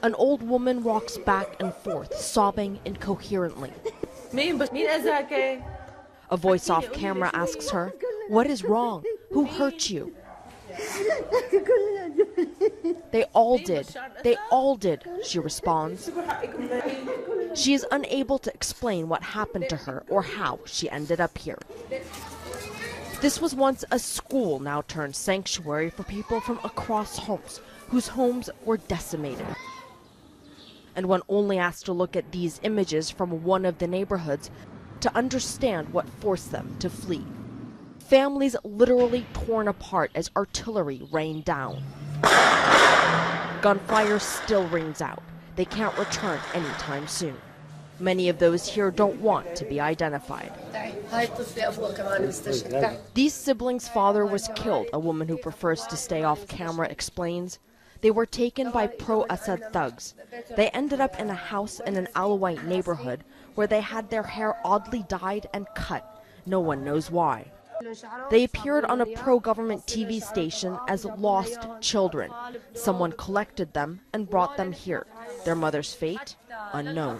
An old woman rocks back and forth, sobbing incoherently. A voice off camera asks her, "What is wrong? Who hurt you?" They all did. They all did, she responds. She is unable to explain what happened to her or how she ended up here. This was once a school, now turned sanctuary for people from across homes whose homes were decimated. And one only has to look at these images from one of the neighborhoods to understand what forced them to flee. Families literally torn apart as artillery rained down. Gunfire still rings out. They can't return anytime soon. Many of those here don't want to be identified. These siblings' father was killed, a woman who prefers to stay off camera explains. They were taken by pro-Assad thugs. They ended up in a house in an Alawite neighborhood where they had their hair oddly dyed and cut. No one knows why. They appeared on a pro-government TV station as lost children. Someone collected them and brought them here. Their mother's fate, unknown.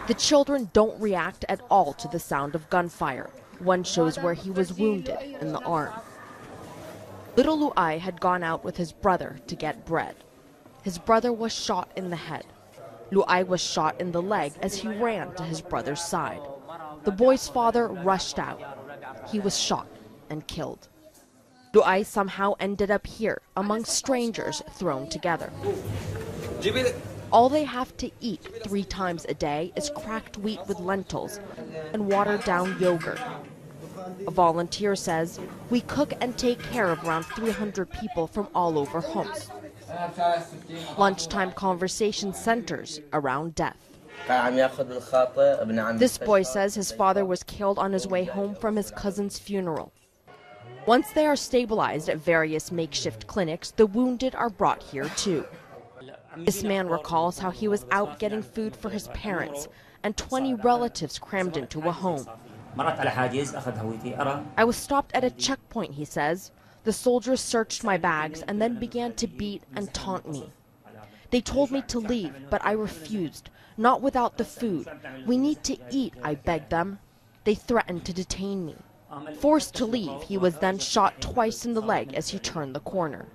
The children don't react at all to the sound of gunfire. One shows where he was wounded in the arm. Little Lu'ai had gone out with his brother to get bread. His brother was shot in the head. Lu'ai was shot in the leg as he ran to his brother's side. The boy's father rushed out. He was shot and killed. Lu'ai somehow ended up here among strangers thrown together. All they have to eat 3 times a day is cracked wheat with lentils and watered down yogurt. A volunteer says, "We cook and take care of around 300 people from all over Homs." Lunchtime conversation centers around death. This boy says his father was killed on his way home from his cousin's funeral. Once they are stabilized at various makeshift clinics, the wounded are brought here too. This man recalls how he was out getting food for his parents and 20 relatives crammed into a home. "I was stopped at a checkpoint," he says. "The soldiers searched my bags and then began to beat and taunt me. They told me to leave, but I refused. Not without the food. We need to eat," I begged them. They threatened to detain me. Forced to leave, he was then shot twice in the leg as he turned the corner.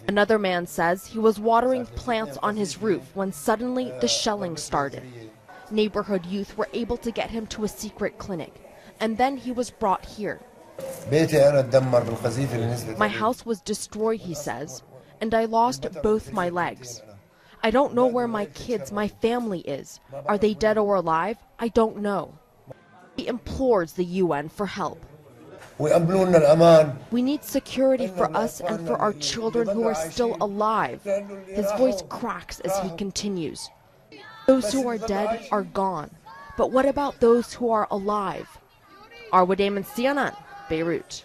Another man says he was watering plants on his roof when suddenly the shelling started. Neighborhood youth were able to get him to a secret clinic, and then he was brought here. "My house was destroyed," he says, "and I lost both my legs. I don't know where my kids, my family is. Are they dead or alive? I don't know." He implores the UN for help. "We need security for us and for our children who are still alive." His voice cracks as he continues. "Those who are dead are gone. But what about those who are alive?" Arwa Damon, CNN, Beirut.